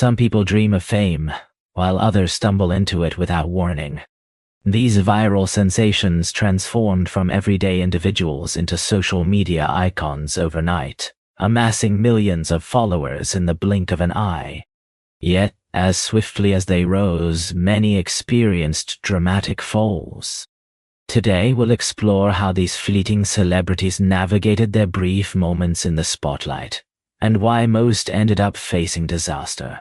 Some people dream of fame, while others stumble into it without warning. These viral sensations transformed from everyday individuals into social media icons overnight, amassing millions of followers in the blink of an eye. Yet, as swiftly as they rose, many experienced dramatic falls. Today we'll explore how these fleeting celebrities navigated their brief moments in the spotlight, and why most ended up facing disaster.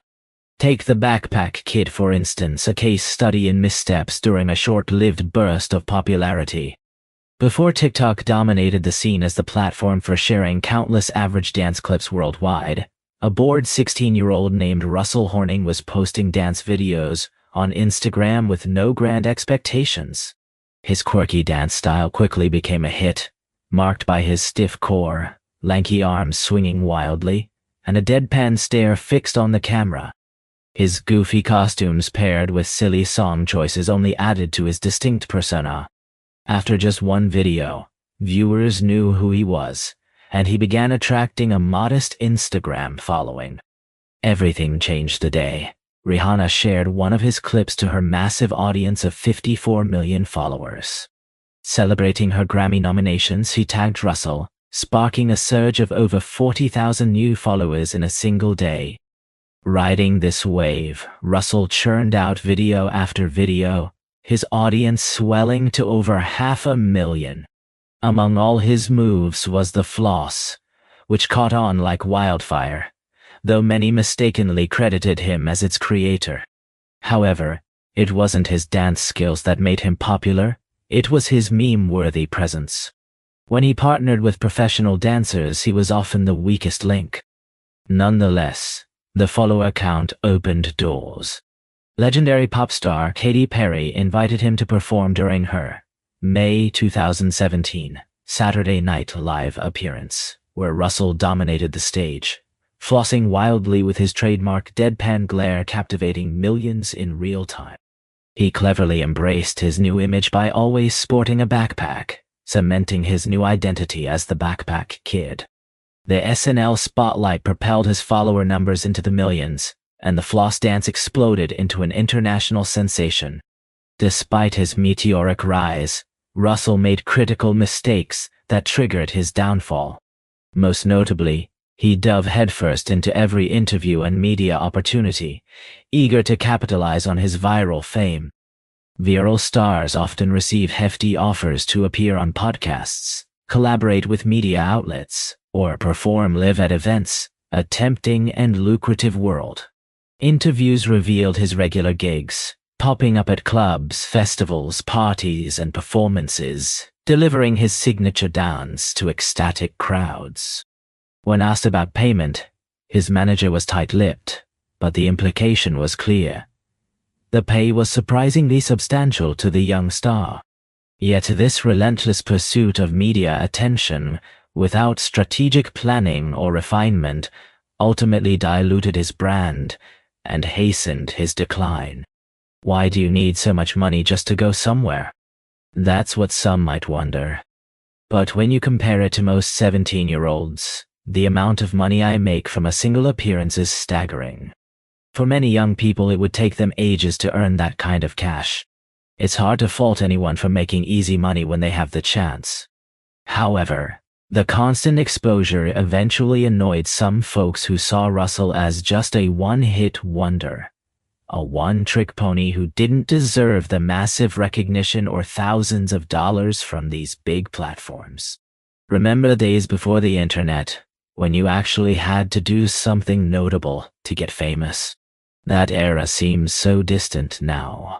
Take the Backpack Kid, for instance, a case study in missteps during a short-lived burst of popularity. Before TikTok dominated the scene as the platform for sharing countless average dance clips worldwide, a bored 16-year-old named Russell Horning was posting dance videos on Instagram with no grand expectations. His quirky dance style quickly became a hit, marked by his stiff core, lanky arms swinging wildly, and a deadpan stare fixed on the camera. His goofy costumes paired with silly song choices only added to his distinct persona. After just one video, viewers knew who he was, and he began attracting a modest Instagram following. Everything changed the day. Rihanna shared one of his clips to her massive audience of 54 million followers. Celebrating her Grammy nominations, he tagged Russell, sparking a surge of over 40,000 new followers in a single day. Riding this wave, Russell churned out video after video, his audience swelling to over 500,000. Among all his moves was the floss, which caught on like wildfire, though many mistakenly credited him as its creator. However, it wasn't his dance skills that made him popular, it was his meme-worthy presence. When he partnered with professional dancers, he was often the weakest link. Nonetheless, the follower count opened doors. Legendary pop star Katy Perry invited him to perform during her May 2017 Saturday Night Live appearance, where Russell dominated the stage, flossing wildly with his trademark deadpan glare, captivating millions in real time. He cleverly embraced his new image by always sporting a backpack, cementing his new identity as the Backpack Kid. The SNL spotlight propelled his follower numbers into the millions, and the floss dance exploded into an international sensation. Despite his meteoric rise, Russell made critical mistakes that triggered his downfall. Most notably, he dove headfirst into every interview and media opportunity, eager to capitalize on his viral fame. Viral stars often receive hefty offers to appear on podcasts, collaborate with media outlets, or perform live at events, a tempting and lucrative world. Interviews revealed his regular gigs, popping up at clubs, festivals, parties, and performances, delivering his signature dance to ecstatic crowds. When asked about payment, his manager was tight-lipped, but the implication was clear. The pay was surprisingly substantial to the young star. Yet this relentless pursuit of media attention, without strategic planning or refinement, ultimately diluted his brand and hastened his decline. Why do you need so much money just to go somewhere? That's what some might wonder. But when you compare it to most 17-year-olds, the amount of money I make from a single appearance is staggering. For many young people, it would take them ages to earn that kind of cash. It's hard to fault anyone for making easy money when they have the chance. However, the constant exposure eventually annoyed some folks who saw Russell as just a one-hit wonder, a one-trick pony who didn't deserve the massive recognition or thousands of dollars from these big platforms. Remember the days before the internet, when you actually had to do something notable to get famous? That era seems so distant now.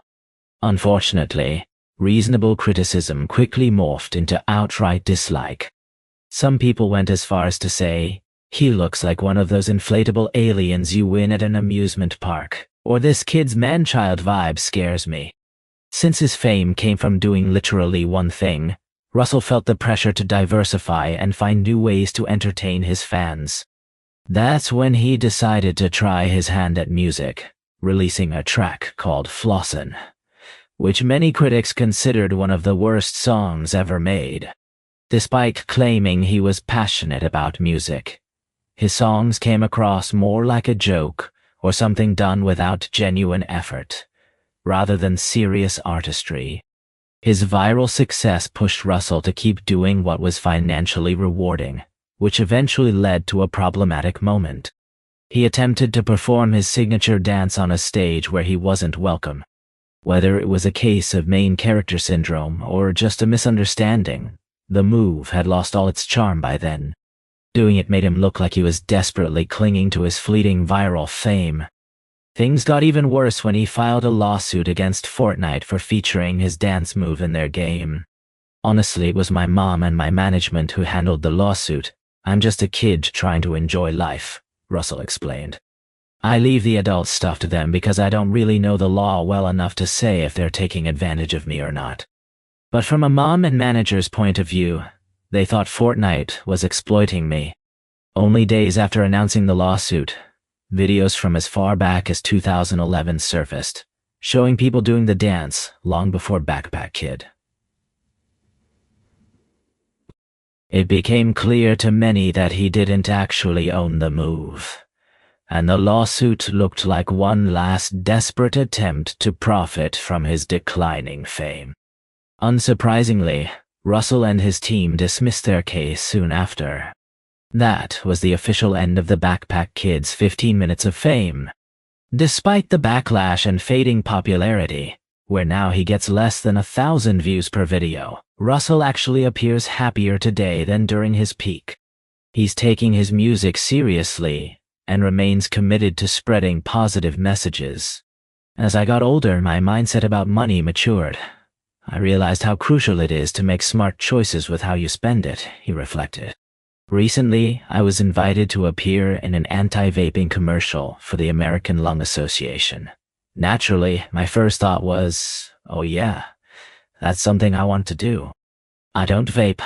Unfortunately, reasonable criticism quickly morphed into outright dislike. Some people went as far as to say, "He looks like one of those inflatable aliens you win at an amusement park," or "This kid's man-child vibe scares me." Since his fame came from doing literally one thing, Russell felt the pressure to diversify and find new ways to entertain his fans. That's when he decided to try his hand at music, releasing a track called Flossin', which many critics considered one of the worst songs ever made. Despite claiming he was passionate about music, his songs came across more like a joke or something done without genuine effort, rather than serious artistry. His viral success pushed Russell to keep doing what was financially rewarding, which eventually led to a problematic moment. He attempted to perform his signature dance on a stage where he wasn't welcome. Whether it was a case of main character syndrome or just a misunderstanding, the move had lost all its charm by then. Doing it made him look like he was desperately clinging to his fleeting viral fame. Things got even worse when he filed a lawsuit against Fortnite for featuring his dance move in their game. Honestly, it was my mom and my management who handled the lawsuit. I'm just a kid trying to enjoy life, Russell explained. I leave the adult stuff to them because I don't really know the law well enough to say if they're taking advantage of me or not. But from a mom and manager's point of view, they thought Fortnite was exploiting me. Only days after announcing the lawsuit, videos from as far back as 2011 surfaced, showing people doing the dance long before Backpack Kid. It became clear to many that he didn't actually own the move, and the lawsuit looked like one last desperate attempt to profit from his declining fame. Unsurprisingly, Russell and his team dismissed their case soon after. That was the official end of the Backpack Kid's 15 minutes of fame. Despite the backlash and fading popularity, where now he gets less than 1,000 views per video, Russell actually appears happier today than during his peak. He's taking his music seriously and remains committed to spreading positive messages. As I got older, my mindset about money matured. I realized how crucial it is to make smart choices with how you spend it, he reflected. Recently, I was invited to appear in an anti-vaping commercial for the American Lung Association. Naturally, my first thought was, oh yeah, that's something I want to do. I don't vape,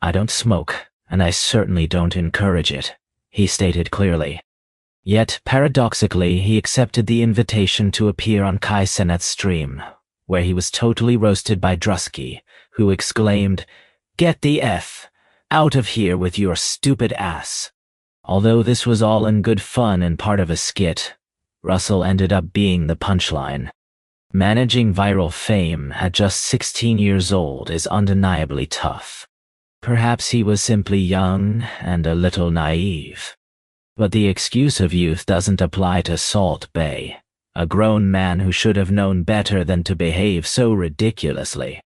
I don't smoke, and I certainly don't encourage it, he stated clearly. Yet, paradoxically, he accepted the invitation to appear on Kai Cenat's stream, where he was totally roasted by Drusky, who exclaimed, "Get the F out of here with your stupid ass." Although this was all in good fun and part of a skit, Russell ended up being the punchline. Managing viral fame at just 16 years old is undeniably tough. Perhaps he was simply young and a little naive. But the excuse of youth doesn't apply to Salt Bae, a grown man who should have known better than to behave so ridiculously.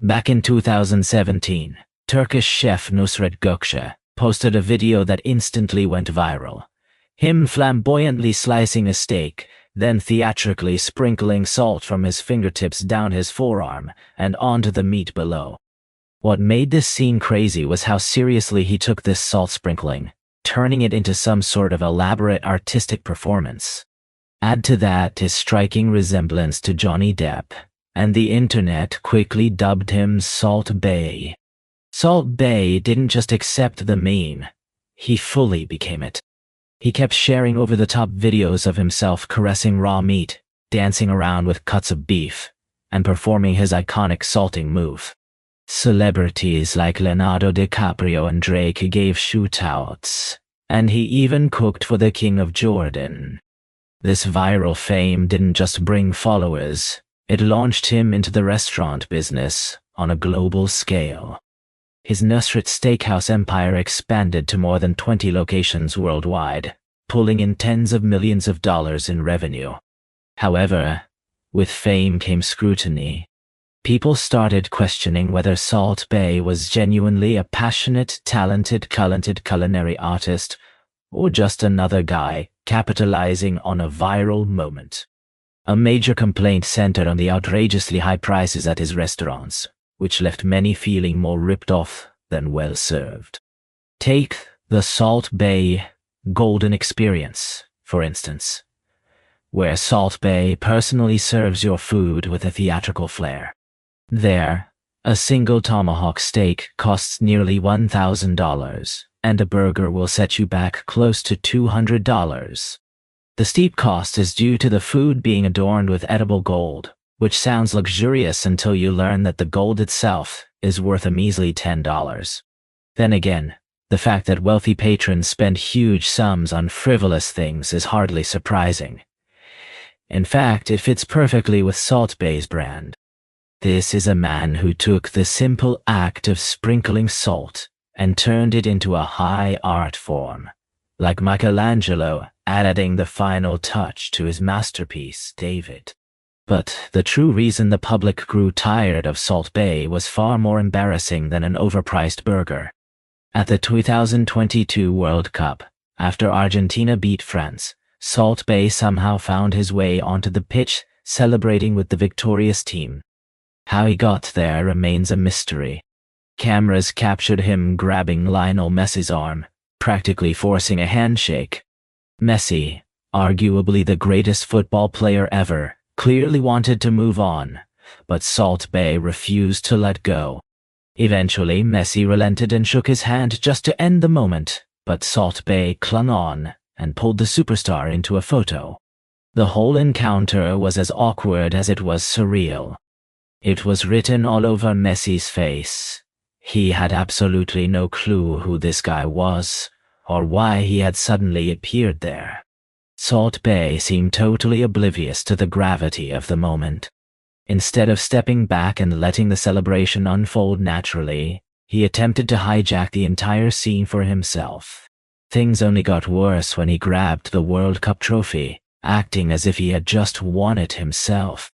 Back in 2017, Turkish chef Nusret Gökçe posted a video that instantly went viral. Him flamboyantly slicing a steak, then theatrically sprinkling salt from his fingertips down his forearm and onto the meat below. What made this scene crazy was how seriously he took this salt sprinkling, turning it into some sort of elaborate artistic performance. Add to that his striking resemblance to Johnny Depp, and the internet quickly dubbed him Salt Bae. Salt Bae didn't just accept the meme, he fully became it. He kept sharing over-the-top videos of himself caressing raw meat, dancing around with cuts of beef, and performing his iconic salting move. Celebrities like Leonardo DiCaprio and Drake gave shootouts, and he even cooked for the King of Jordan. This viral fame didn't just bring followers, it launched him into the restaurant business on a global scale. His Nusret Steakhouse empire expanded to more than 20 locations worldwide, pulling in tens of millions of dollars in revenue. However, with fame came scrutiny. People started questioning whether Salt Bae was genuinely a passionate, talented culinary artist, or just another guy capitalizing on a viral moment. A major complaint centered on the outrageously high prices at his restaurants, which left many feeling more ripped off than well served. Take the Salt Bae Golden Experience, for instance, where Salt Bae personally serves your food with a theatrical flair. There, a single tomahawk steak costs nearly $1,000, and a burger will set you back close to $200. The steep cost is due to the food being adorned with edible gold, which sounds luxurious until you learn that the gold itself is worth a measly $10. Then again, The fact that wealthy patrons spend huge sums on frivolous things is hardly surprising. In fact, it fits perfectly with Salt Bae's brand. This is a man who took the simple act of sprinkling salt and turned it into a high art form, like Michelangelo adding the final touch to his masterpiece, David. But the true reason the public grew tired of Salt Bae was far more embarrassing than an overpriced burger. At the 2022 World Cup, after Argentina beat France, Salt Bae somehow found his way onto the pitch, celebrating with the victorious team. How he got there remains a mystery. Cameras captured him grabbing Lionel Messi's arm, practically forcing a handshake. Messi, arguably the greatest football player ever, clearly wanted to move on, but Salt Bae refused to let go. Eventually, Messi relented and shook his hand just to end the moment, but Salt Bae clung on and pulled the superstar into a photo. The whole encounter was as awkward as it was surreal. It was written all over Messi's face. He had absolutely no clue who this guy was, or why he had suddenly appeared there. Salt Bae seemed totally oblivious to the gravity of the moment. Instead of stepping back and letting the celebration unfold naturally, he attempted to hijack the entire scene for himself. Things only got worse when he grabbed the World Cup trophy, acting as if he had just won it himself.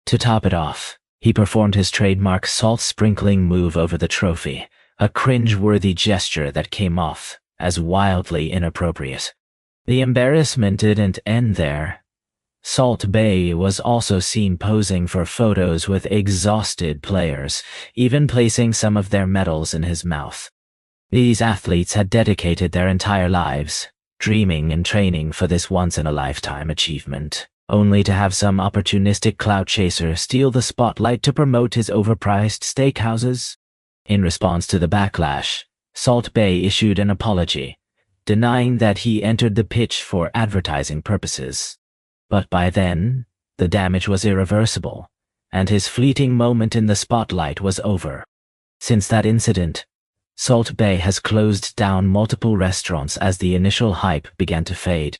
To top it off, he performed his trademark salt-sprinkling move over the trophy, a cringe-worthy gesture that came off as wildly inappropriate. The embarrassment didn't end there. Salt Bae was also seen posing for photos with exhausted players, even placing some of their medals in his mouth. These athletes had dedicated their entire lives, dreaming and training for this once-in-a-lifetime achievement, only to have some opportunistic clout chaser steal the spotlight to promote his overpriced steakhouses. In response to the backlash, Salt Bae issued an apology, denying that he entered the pitch for advertising purposes. But by then, the damage was irreversible, and his fleeting moment in the spotlight was over. Since that incident, Salt Bae has closed down multiple restaurants as the initial hype began to fade.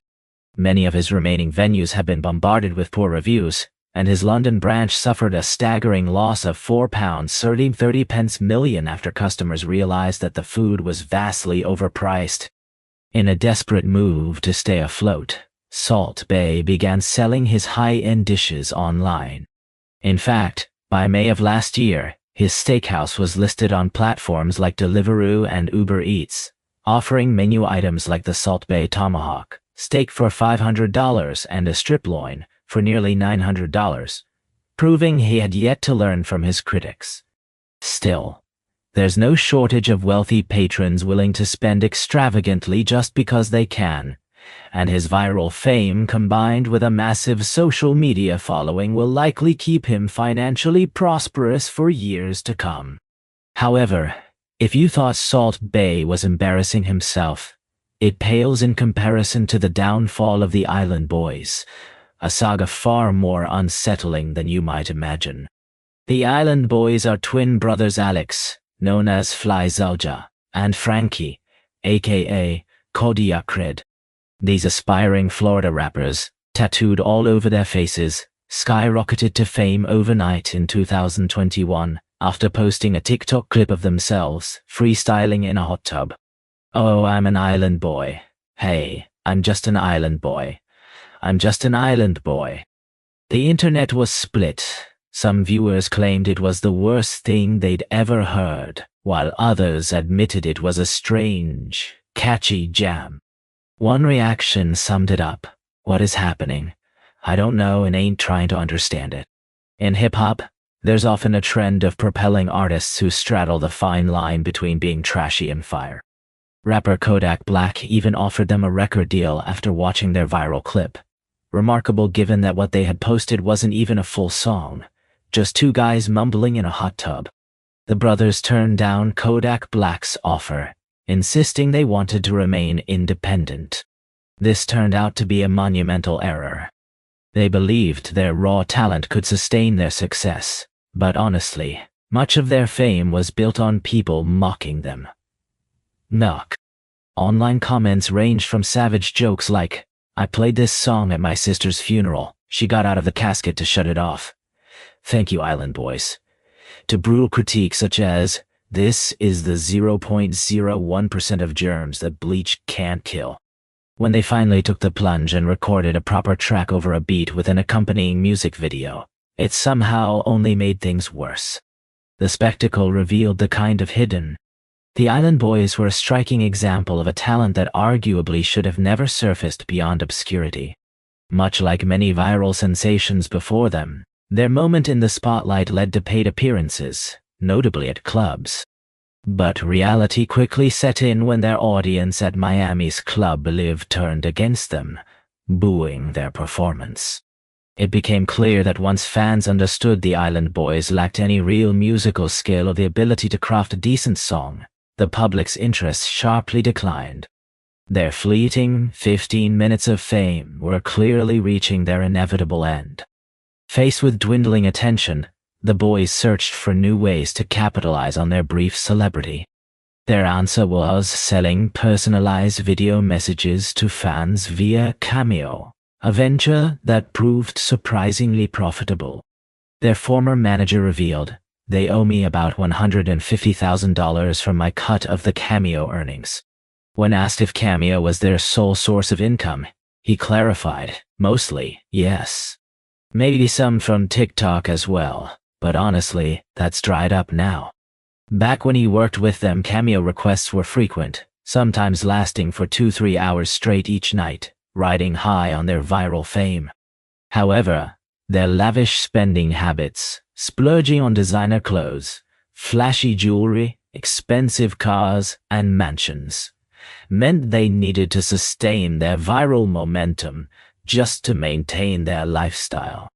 Many of his remaining venues have been bombarded with poor reviews, and his London branch suffered a staggering loss of £4.30 million after customers realized that the food was vastly overpriced. In a desperate move to stay afloat, Salt Bae began selling his high-end dishes online. In fact, by May of last year, his steakhouse was listed on platforms like Deliveroo and Uber Eats, offering menu items like the Salt Bae Tomahawk steak for $500 and a strip loin for nearly $900, proving he had yet to learn from his critics. Still, there's no shortage of wealthy patrons willing to spend extravagantly just because they can, and his viral fame combined with a massive social media following will likely keep him financially prosperous for years to come. However, if you thought Salt Bae was embarrassing himself, it pales in comparison to the downfall of the Island Boys, a saga far more unsettling than you might imagine. The Island Boys are twin brothers Alex, known as Fly Zalja, and Frankie, aka Kodiak Red. These aspiring Florida rappers, tattooed all over their faces, skyrocketed to fame overnight in 2021 after posting a TikTok clip of themselves freestyling in a hot tub. "Oh, I'm an island boy. Hey, I'm just an island boy. I'm just an island boy." The internet was split. Some viewers claimed it was the worst thing they'd ever heard, while others admitted it was a strange, catchy jam. One reaction summed it up. "What is happening? I don't know and ain't trying to understand it." In hip-hop, there's often a trend of propelling artists who straddle the fine line between being trashy and fire. Rapper Kodak Black even offered them a record deal after watching their viral clip. Remarkable given that what they had posted wasn't even a full song, just two guys mumbling in a hot tub. The brothers turned down Kodak Black's offer, insisting they wanted to remain independent. This turned out to be a monumental error. They believed their raw talent could sustain their success, but honestly, much of their fame was built on people mocking them. Knock. Online comments ranged from savage jokes like, "I played this song at my sister's funeral. She got out of the casket to shut it off. Thank you, Island Boys," to brutal critiques such as, "This is the 0.01% of germs that bleach can't kill." When they finally took the plunge and recorded a proper track over a beat with an accompanying music video, it somehow only made things worse. The spectacle revealed the kind of hidden. The Island Boys were a striking example of a talent that arguably should have never surfaced beyond obscurity. Much like many viral sensations before them, their moment in the spotlight led to paid appearances, notably at clubs. But reality quickly set in when their audience at Miami's Club Live turned against them, booing their performance. It became clear that once fans understood the Island Boys lacked any real musical skill or the ability to craft a decent song, the public's interest sharply declined. Their fleeting 15 minutes of fame were clearly reaching their inevitable end. Faced with dwindling attention, the boys searched for new ways to capitalize on their brief celebrity. Their answer was selling personalized video messages to fans via Cameo, a venture that proved surprisingly profitable. Their former manager revealed, "They owe me about $150,000 from my cut of the Cameo earnings." When asked if Cameo was their sole source of income, he clarified, "Mostly, yes. Maybe some from TikTok as well, but honestly, that's dried up now." Back when he worked with them, Cameo requests were frequent, sometimes lasting for 2-3 hours straight each night, riding high on their viral fame. However, their lavish spending habits, splurging on designer clothes, flashy jewelry, expensive cars, and mansions, meant they needed to sustain their viral momentum just to maintain their lifestyle.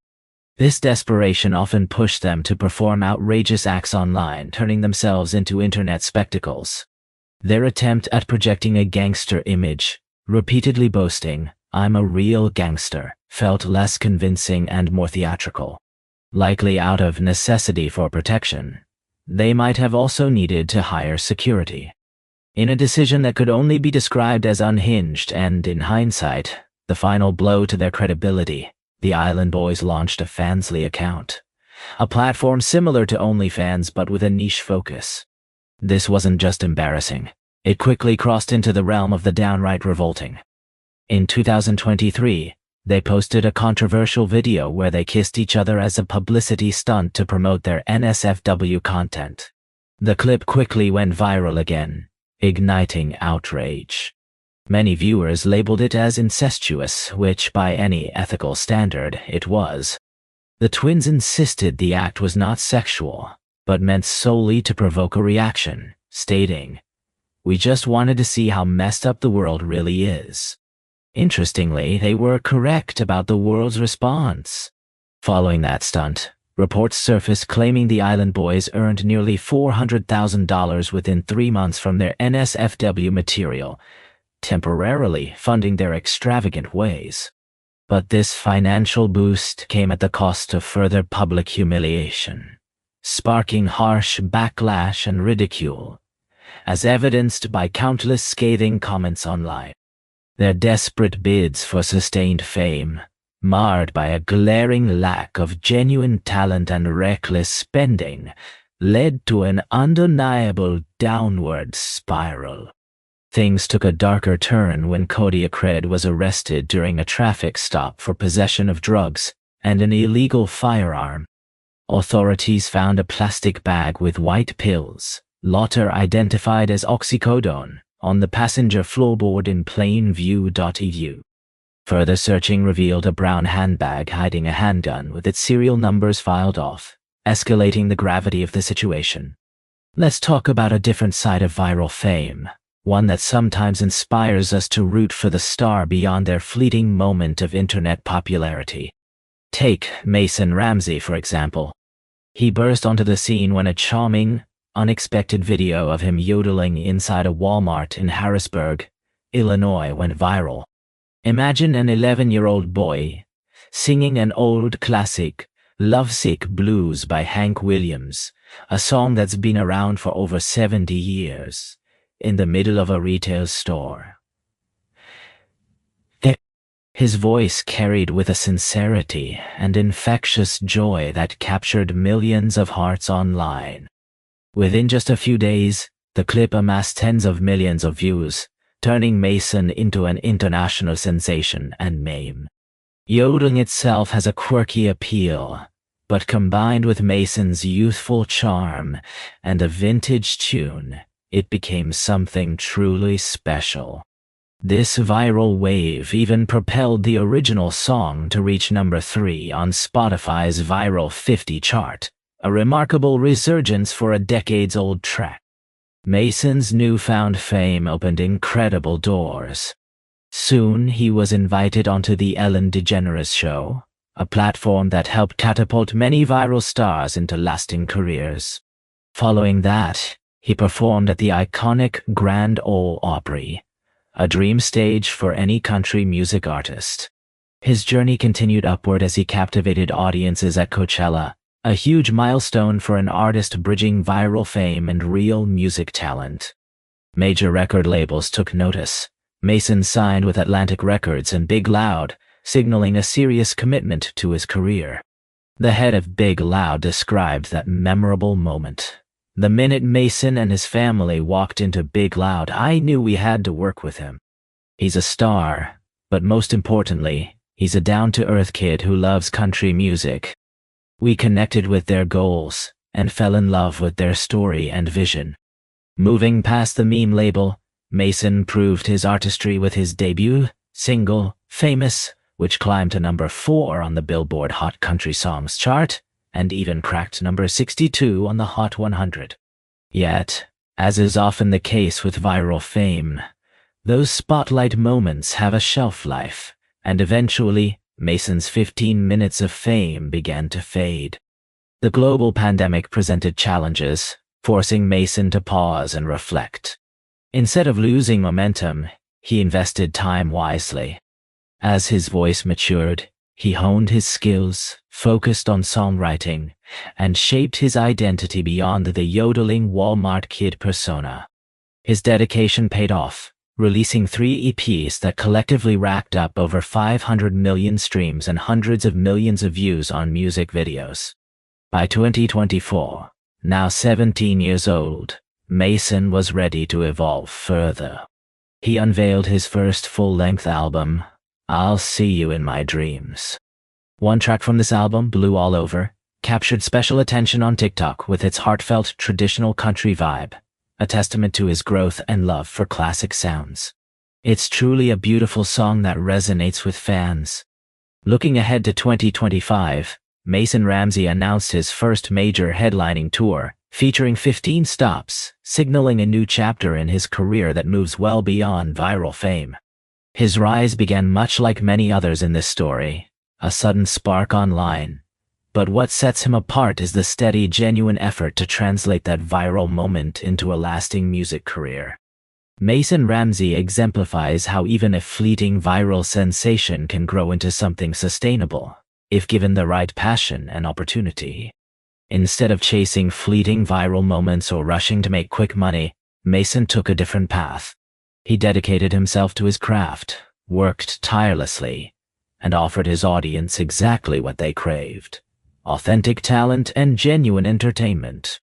This desperation often pushed them to perform outrageous acts online, turning themselves into internet spectacles. Their attempt at projecting a gangster image, repeatedly boasting, "I'm a real gangster," felt less convincing and more theatrical. Likely out of necessity for protection, they might have also needed to hire security. In a decision that could only be described as unhinged and, in hindsight, the final blow to their credibility, the Island Boys launched a Fansly account, a platform similar to OnlyFans but with a niche focus. This wasn't just embarrassing, it quickly crossed into the realm of the downright revolting. In 2023, they posted a controversial video where they kissed each other as a publicity stunt to promote their NSFW content. The clip quickly went viral again, igniting outrage. Many viewers labeled it as incestuous, which by any ethical standard, it was. The twins insisted the act was not sexual, but meant solely to provoke a reaction, stating, "We just wanted to see how messed up the world really is." Interestingly, they were correct about the world's response. Following that stunt, reports surfaced claiming the Island Boys earned nearly $400,000 within 3 months from their NSFW material, temporarily funding their extravagant ways. But this financial boost came at the cost of further public humiliation, sparking harsh backlash and ridicule, as evidenced by countless scathing comments online. Their desperate bids for sustained fame, marred by a glaring lack of genuine talent and reckless spending, led to an undeniable downward spiral. Things took a darker turn when Cody Acred was arrested during a traffic stop for possession of drugs and an illegal firearm. Authorities found a plastic bag with white pills, later identified as oxycodone, on the passenger floorboard in Plainview.edu. Further searching revealed a brown handbag hiding a handgun with its serial numbers filed off, escalating the gravity of the situation. Let's talk about a different side of viral fame, one that sometimes inspires us to root for the star beyond their fleeting moment of internet popularity. Take Mason Ramsey, for example. He burst onto the scene when a charming, unexpected video of him yodeling inside a Walmart in Harrisburg, Illinois went viral. Imagine an 11-year-old boy singing an old classic, Lovesick Blues by Hank Williams, a song that's been around for over 70 years. in the middle of a retail store. His voice carried with a sincerity and infectious joy that captured millions of hearts online. Within just a few days, the clip amassed tens of millions of views, turning Mason into an international sensation and meme. Yodeling itself has a quirky appeal, but combined with Mason's youthful charm and a vintage tune, it became something truly special. This viral wave even propelled the original song to reach number 3 on Spotify's Viral 50 chart, a remarkable resurgence for a decades-old track. Mason's newfound fame opened incredible doors. Soon he was invited onto The Ellen DeGeneres Show, a platform that helped catapult many viral stars into lasting careers. Following that, he performed at the iconic Grand Ole Opry, a dream stage for any country music artist. His journey continued upward as he captivated audiences at Coachella, a huge milestone for an artist bridging viral fame and real music talent. Major record labels took notice. Mason signed with Atlantic Records and Big Loud, signaling a serious commitment to his career. The head of Big Loud described that memorable moment. "The minute Mason and his family walked into Big Loud, I knew we had to work with him. He's a star, but most importantly, he's a down-to-earth kid who loves country music." We connected with their goals and fell in love with their story and vision. Moving past the meme label, Mason proved his artistry with his debut single, Famous, which climbed to number 4 on the Billboard Hot Country Songs chart, and even cracked number 62 on the Hot 100. Yet, as is often the case with viral fame, those spotlight moments have a shelf life, and eventually, Mason's 15 minutes of fame began to fade. The global pandemic presented challenges, forcing Mason to pause and reflect. Instead of losing momentum, he invested time wisely. As his voice matured, he honed his skills, focused on songwriting, and shaped his identity beyond the yodeling Walmart kid persona. His dedication paid off, releasing 3 EPs that collectively racked up over 500 million streams and hundreds of millions of views on music videos. By 2024, now 17 years old, Mason was ready to evolve further. He unveiled his first full-length album, I'll See You in My Dreams. One track from this album, Blue All Over, captured special attention on TikTok with its heartfelt traditional country vibe, a testament to his growth and love for classic sounds. It's truly a beautiful song that resonates with fans. Looking ahead to 2025, Mason Ramsey announced his first major headlining tour, featuring 15 stops, signaling a new chapter in his career that moves well beyond viral fame. His rise began much like many others in this story, a sudden spark online. But what sets him apart is the steady, genuine effort to translate that viral moment into a lasting music career. Mason Ramsey exemplifies how even a fleeting viral sensation can grow into something sustainable, if given the right passion and opportunity. Instead of chasing fleeting viral moments or rushing to make quick money, Mason took a different path. He dedicated himself to his craft, worked tirelessly, and offered his audience exactly what they craved: authentic talent and genuine entertainment.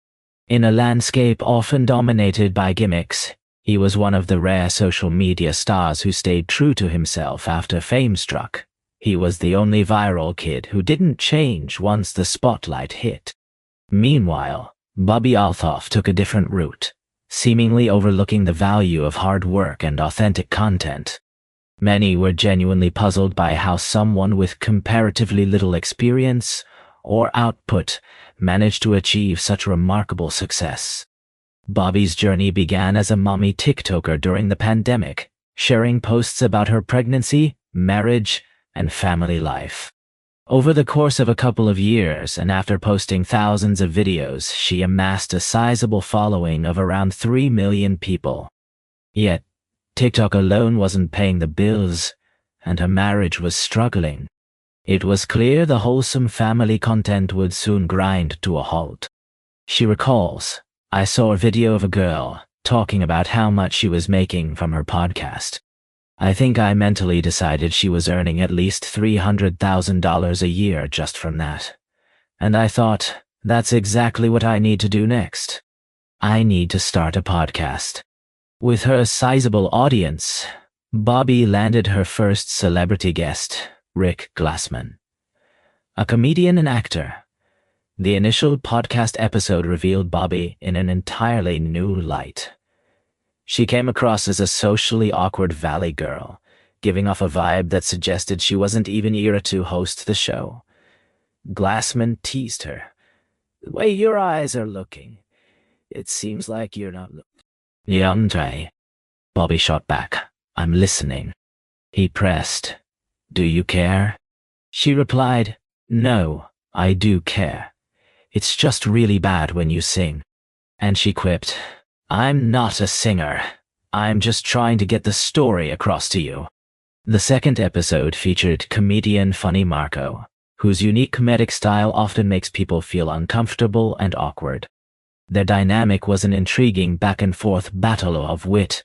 In a landscape often dominated by gimmicks, he was one of the rare social media stars who stayed true to himself after fame struck. He was the only viral kid who didn't change once the spotlight hit. Meanwhile, Bobbi Althoff took a different route, seemingly overlooking the value of hard work and authentic content. Many were genuinely puzzled by how someone with comparatively little experience or output managed to achieve such remarkable success. Bobbi's journey began as a mommy TikToker during the pandemic, sharing posts about her pregnancy, marriage, and family life. Over the course of a couple of years, and after posting thousands of videos, she amassed a sizable following of around 3 million people. Yet, TikTok alone wasn't paying the bills, and her marriage was struggling. It was clear the wholesome family content would soon grind to a halt. She recalls, "I saw a video of a girl, talking about how much she was making from her podcast. I think I mentally decided she was earning at least $300,000 a year just from that. And I thought, that's exactly what I need to do next. I need to start a podcast. With her sizable audience, Bobbi landed her first celebrity guest, Rick Glassman, a comedian and actor. The initial podcast episode revealed Bobbi in an entirely new light. She came across as a socially awkward valley girl, giving off a vibe that suggested she wasn't even eager to host the show. Glassman teased her. "The way your eyes are looking, it seems like you're not looking." "Yeah, Andre," Bobbi shot back. "I'm listening." He pressed. "Do you care?" She replied, "No, I do care. It's just really bad when you sing." And she quipped, "I'm not a singer. I'm just trying to get the story across to you." The second episode featured comedian Funny Marco, whose unique comedic style often makes people feel uncomfortable and awkward. Their dynamic was an intriguing back-and-forth battle of wit.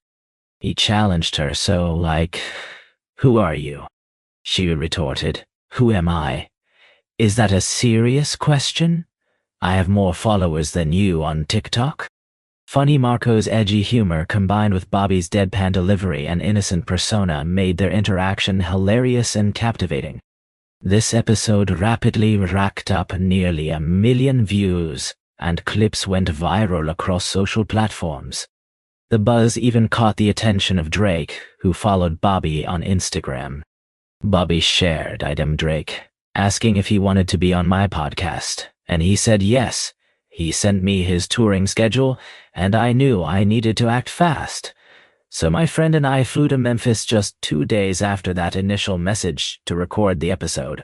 He challenged her, so like, "Who are you?" She retorted, "Who am I?" "Is that a serious question? I have more followers than you on TikTok." Funny Marco's edgy humor combined with Bobbi's deadpan delivery and innocent persona made their interaction hilarious and captivating. This episode rapidly racked up nearly 1 million views, and clips went viral across social platforms. The buzz even caught the attention of Drake, who followed Bobbi on Instagram. Bobbi shared item Drake, asking if he wanted to be on my podcast, and he said yes. He sent me his touring schedule, and I knew I needed to act fast. So my friend and I flew to Memphis just 2 days after that initial message to record the episode.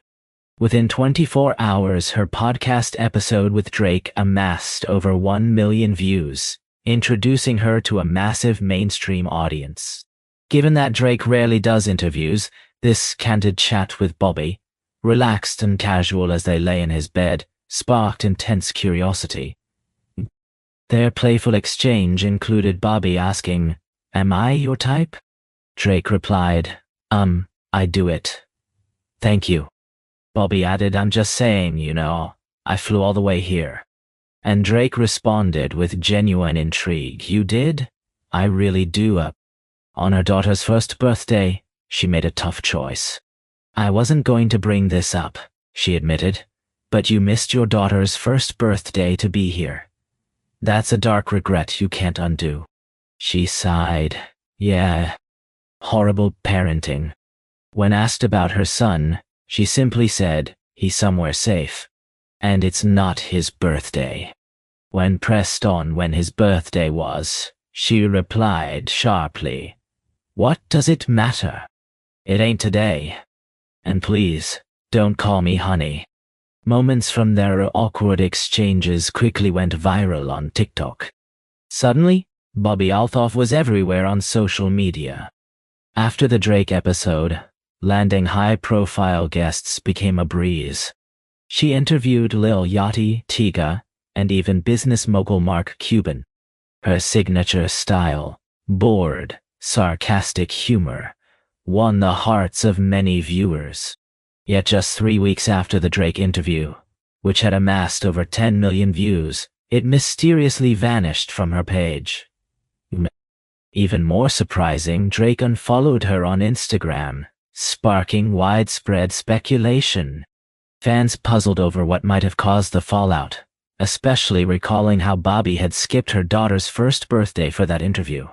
Within 24 hours, her podcast episode with Drake amassed over 1 million views, introducing her to a massive mainstream audience. Given that Drake rarely does interviews, this candid chat with Bobbi, relaxed and casual as they lay in his bed, sparked intense curiosity. Their playful exchange included Bobbi asking, "Am I your type?" Drake replied, I do it. Thank you." Bobbi added, "I'm just saying, I flew all the way here." And Drake responded with genuine intrigue, "You did? I really do." On her daughter's first birthday, she made a tough choice. "I wasn't going to bring this up," she admitted, "but you missed your daughter's first birthday to be here. That's a dark regret you can't undo." She sighed. "Yeah, horrible parenting." When asked about her son, she simply said, "He's somewhere safe. And it's not his birthday." When pressed on when his birthday was, she replied sharply, "What does it matter? It ain't today. And please, don't call me honey." Moments from their awkward exchanges quickly went viral on TikTok. Suddenly, Bobbi Althoff was everywhere on social media. After the Drake episode, landing high-profile guests became a breeze. She interviewed Lil Yachty, Tyga, and even business mogul Mark Cuban. Her signature style, bored, sarcastic humor, won the hearts of many viewers. Yet just 3 weeks after the Drake interview, which had amassed over 10 million views, it mysteriously vanished from her page. Even more surprising, Drake unfollowed her on Instagram, sparking widespread speculation. Fans puzzled over what might have caused the fallout, especially recalling how Bobbi had skipped her daughter's first birthday for that interview.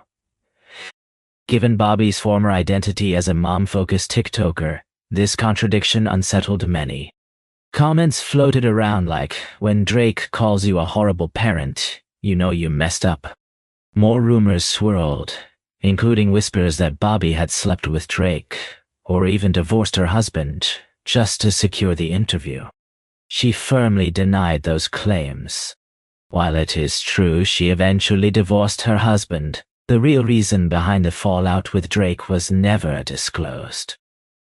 Given Bobbi's former identity as a mom-focused TikToker, this contradiction unsettled many. Comments floated around like, "When Drake calls you a horrible parent, you know you messed up." More rumors swirled, including whispers that Bobbi had slept with Drake, or even divorced her husband, just to secure the interview. She firmly denied those claims. While it is true she eventually divorced her husband, the real reason behind the fallout with Drake was never disclosed.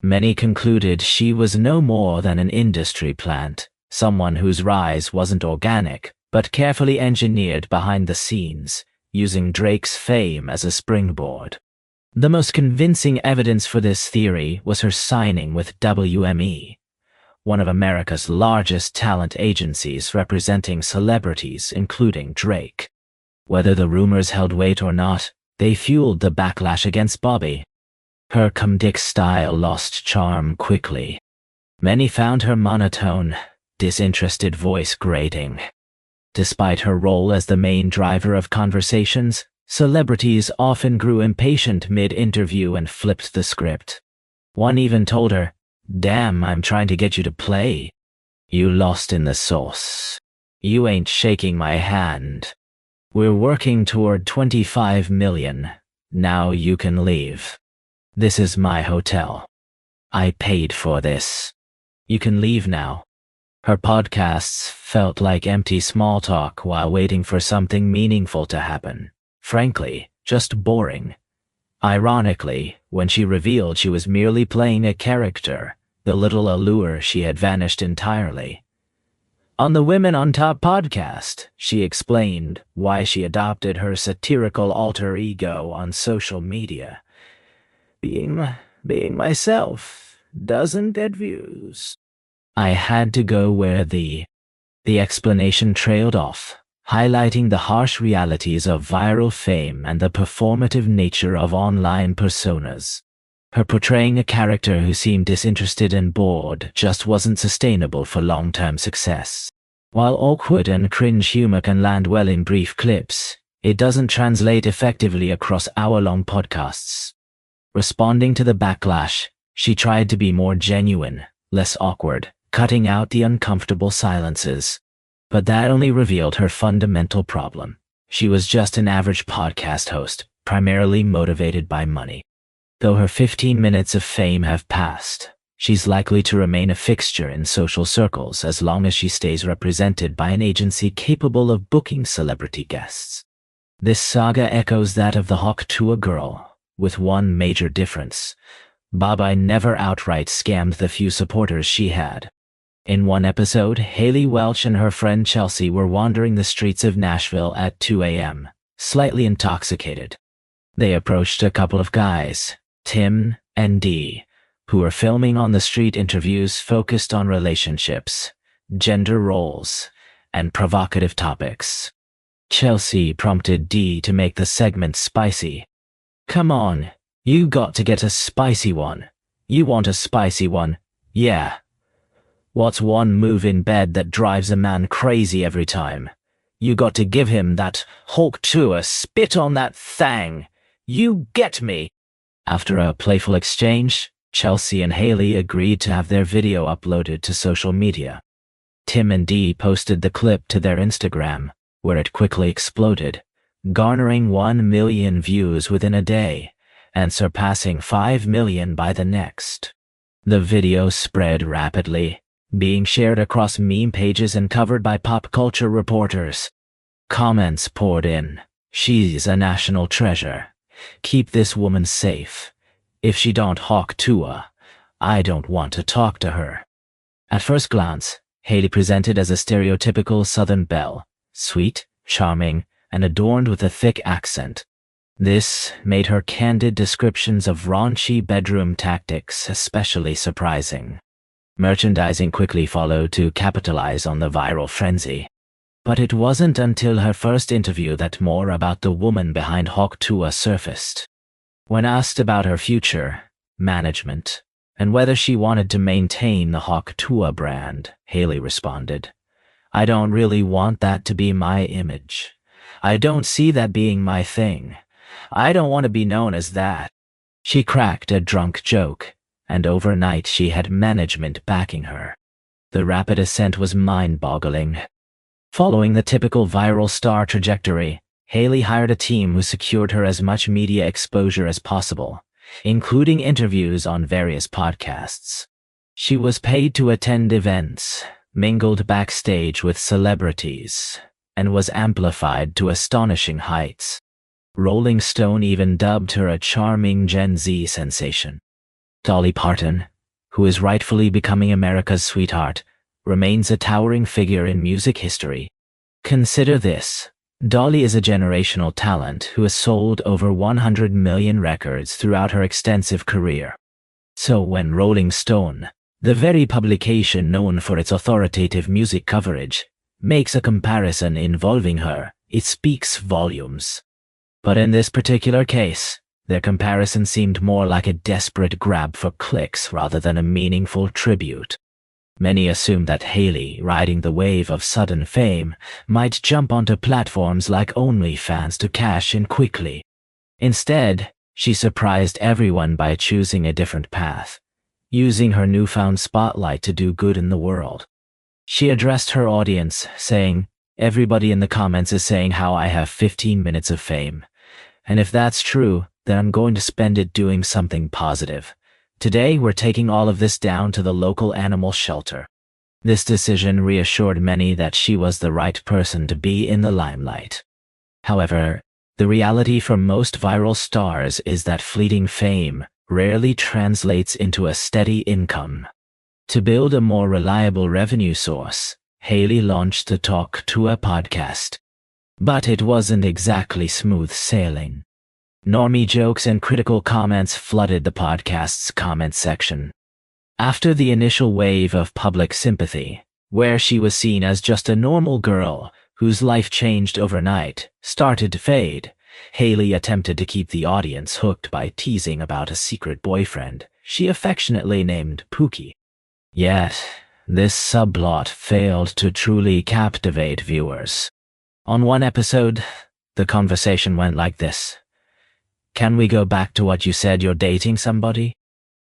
Many concluded she was no more than an industry plant, someone whose rise wasn't organic, but carefully engineered behind the scenes, using Drake's fame as a springboard. The most convincing evidence for this theory was her signing with WME, one of America's largest talent agencies representing celebrities, including Drake. Whether the rumors held weight or not, they fueled the backlash against Bobbi. Her comedic style lost charm quickly. Many found her monotone, disinterested voice grating. Despite her role as the main driver of conversations, celebrities often grew impatient mid-interview and flipped the script. One even told her, "Damn, I'm trying to get you to play. You lost in the sauce. You ain't shaking my hand. We're working toward 25 million. Now you can leave. This is my hotel. I paid for this. You can leave now." Her podcasts felt like empty small talk while waiting for something meaningful to happen. Frankly, just boring. Ironically, when she revealed she was merely playing a character, the little allure she had vanished entirely. On the Women on Top podcast, she explained why she adopted her satirical alter ego on social media. Being myself doesn't get views. I had to go where the explanation trailed off, highlighting the harsh realities of viral fame and the performative nature of online personas. Her portraying a character who seemed disinterested and bored just wasn't sustainable for long-term success. While awkward and cringe humor can land well in brief clips, it doesn't translate effectively across hour-long podcasts. Responding to the backlash, she tried to be more genuine, less awkward, cutting out the uncomfortable silences. But that only revealed her fundamental problem. She was just an average podcast host, primarily motivated by money. Though her 15 minutes of fame have passed, she's likely to remain a fixture in social circles as long as she stays represented by an agency capable of booking celebrity guests. This saga echoes that of the Hawk Tuah girl, with one major difference. Bobbi never outright scammed the few supporters she had. In one episode, Haley Welch and her friend Chelsea were wandering the streets of Nashville at 2 a.m., slightly intoxicated. They approached a couple of guys, Tim and Dee, who were filming on-the-street interviews focused on relationships, gender roles, and provocative topics. Chelsea prompted Dee to make the segment spicy. "Come on, you got to get a spicy one. You want a spicy one, yeah. What's one move in bed that drives a man crazy every time? You got to give him that Hawk Tuah spit on that thang. You get me." After a playful exchange, Chelsea and Haley agreed to have their video uploaded to social media. Tim and Dee posted the clip to their Instagram, where it quickly exploded, garnering 1 million views within a day and surpassing 5 million by the next. The video spread rapidly, being shared across meme pages and covered by pop culture reporters. Comments poured in. "She's a national treasure. Keep this woman safe. If she don't Hawk Tuah, I don't want to talk to her." At first glance, Haley presented as a stereotypical Southern belle, sweet, charming, and adorned with a thick accent. This made her candid descriptions of raunchy bedroom tactics especially surprising. Merchandising quickly followed to capitalize on the viral frenzy. But it wasn't until her first interview that more about the woman behind Hawk Tuah surfaced. When asked about her future, management, and whether she wanted to maintain the Hawk Tuah brand, Haley responded, "I don't really want that to be my image. I don't see that being my thing. I don't want to be known as that." She cracked a drunk joke, and overnight she had management backing her. The rapid ascent was mind-boggling. Following the typical viral star trajectory, Haley hired a team who secured her as much media exposure as possible, including interviews on various podcasts. She was paid to attend events, mingled backstage with celebrities, and was amplified to astonishing heights. Rolling Stone even dubbed her a charming Gen Z sensation. Dolly Parton, who is rightfully becoming America's sweetheart, remains a towering figure in music history. Consider this: Dolly is a generational talent who has sold over 100 million records throughout her extensive career. So when Rolling Stone, the very publication known for its authoritative music coverage, makes a comparison involving her, it speaks volumes. But in this particular case, their comparison seemed more like a desperate grab for clicks rather than a meaningful tribute. Many assumed that Hailey, riding the wave of sudden fame, might jump onto platforms like OnlyFans to cash in quickly. Instead, she surprised everyone by choosing a different path, using her newfound spotlight to do good in the world. She addressed her audience, saying, "Everybody in the comments is saying how I have 15 minutes of fame. And if that's true, then I'm going to spend it doing something positive. Today, we're taking all of this down to the local animal shelter." This decision reassured many that she was the right person to be in the limelight. However, the reality for most viral stars is that fleeting fame rarely translates into a steady income. To build a more reliable revenue source, Hailey launched the Talk Tour podcast. But it wasn't exactly smooth sailing. Normie jokes and critical comments flooded the podcast's comment section. After the initial wave of public sympathy, where she was seen as just a normal girl whose life changed overnight, started to fade, Hailey attempted to keep the audience hooked by teasing about a secret boyfriend she affectionately named Pookie. Yet, this subplot failed to truly captivate viewers. On one episode, the conversation went like this. "Can we go back to what you said you're dating somebody?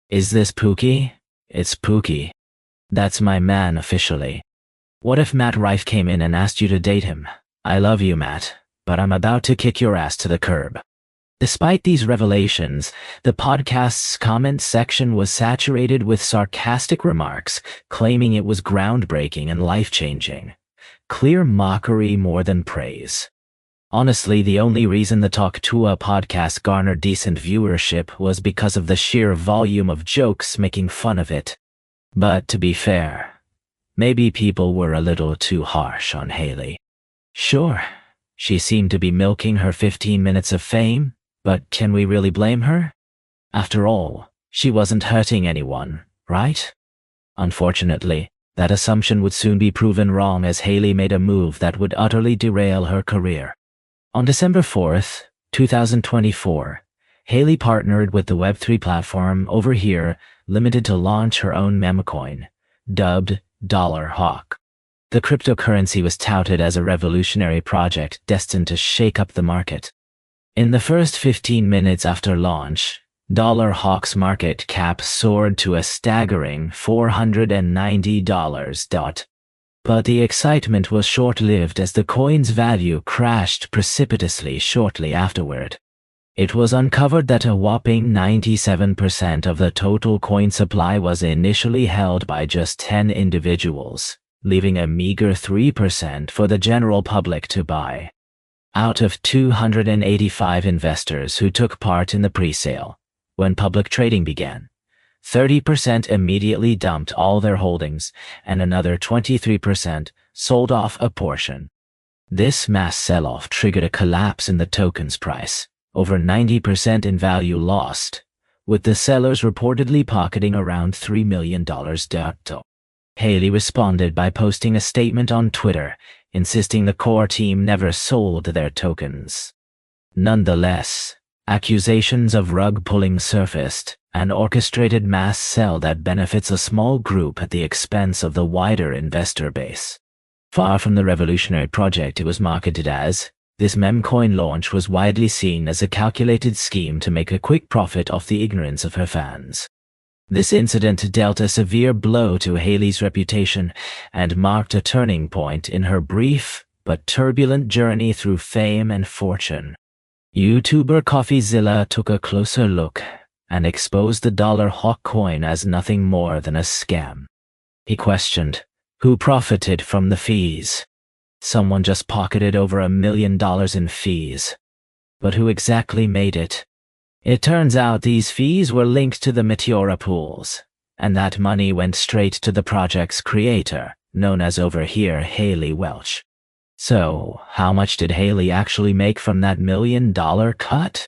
Is this Pookie? It's Pookie. That's my man officially. What if Matt Rife came in and asked you to date him? I love you, Matt, but I'm about to kick your ass to the curb." Despite these revelations, the podcast's comment section was saturated with sarcastic remarks, claiming it was groundbreaking and life-changing. Clear mockery more than praise. Honestly, the only reason the Talk Tour podcast garnered decent viewership was because of the sheer volume of jokes making fun of it. But to be fair, maybe people were a little too harsh on Hailey. Sure, she seemed to be milking her 15 minutes of fame, but can we really blame her? After all, she wasn't hurting anyone, right? Unfortunately, that assumption would soon be proven wrong as Hailey made a move that would utterly derail her career. On December 4th, 2024, Hailey partnered with the Web3 platform Over Here Limited to launch her own meme coin, dubbed $Hawk. The cryptocurrency was touted as a revolutionary project destined to shake up the market. In the first 15 minutes after launch, $Hawk's market cap soared to a staggering $490. But the excitement was short-lived as the coin's value crashed precipitously shortly afterward. It was uncovered that a whopping 97% of the total coin supply was initially held by just 10 individuals, leaving a meager 3% for the general public to buy. Out of 285 investors who took part in the pre-sale, when public trading began, 30% immediately dumped all their holdings, and another 23% sold off a portion. This mass sell-off triggered a collapse in the token's price, over 90% in value lost, with the sellers reportedly pocketing around $3 million. Hailey responded by posting a statement on Twitter, insisting the core team never sold their tokens. Nonetheless, accusations of rug-pulling surfaced, an orchestrated mass sell that benefits a small group at the expense of the wider investor base. Far from the revolutionary project it was marketed as, this meme coin launch was widely seen as a calculated scheme to make a quick profit off the ignorance of her fans. This incident dealt a severe blow to Hailey's reputation and marked a turning point in her brief but turbulent journey through fame and fortune. YouTuber CoffeeZilla took a closer look and exposed the $Hawk coin as nothing more than a scam. He questioned, who profited from the fees? Someone just pocketed over $1 million in fees. But who exactly made it? It turns out these fees were linked to the Meteora pools, and that money went straight to the project's creator, known as Over Here Hailey Welch. So, how much did Haley actually make from that $1 million cut?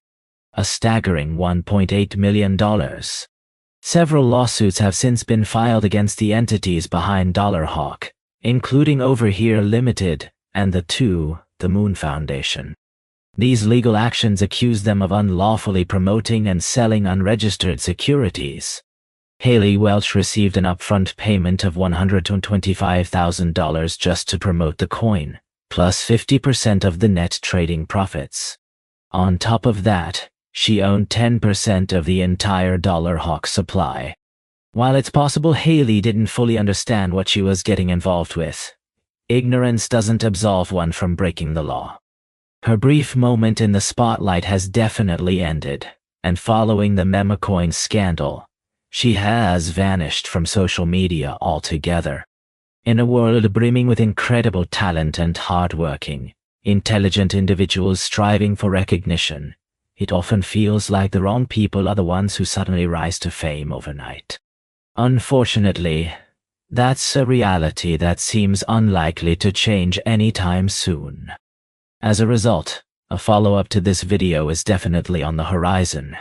A staggering $1.8 million. Several lawsuits have since been filed against the entities behind Dollarhawk, including Overhear Limited and the Moon Foundation. These legal actions accuse them of unlawfully promoting and selling unregistered securities. Haley Welch received an upfront payment of $125,000 just to promote the coin, plus 50% of the net trading profits. On top of that, she owned 10% of the entire Dollarhawk supply. While it's possible Haley didn't fully understand what she was getting involved with, ignorance doesn't absolve one from breaking the law. Her brief moment in the spotlight has definitely ended, and following the memecoin scandal, she has vanished from social media altogether. In a world brimming with incredible talent and hardworking, intelligent individuals striving for recognition, it often feels like the wrong people are the ones who suddenly rise to fame overnight. Unfortunately, that's a reality that seems unlikely to change anytime soon. As a result, a follow-up to this video is definitely on the horizon.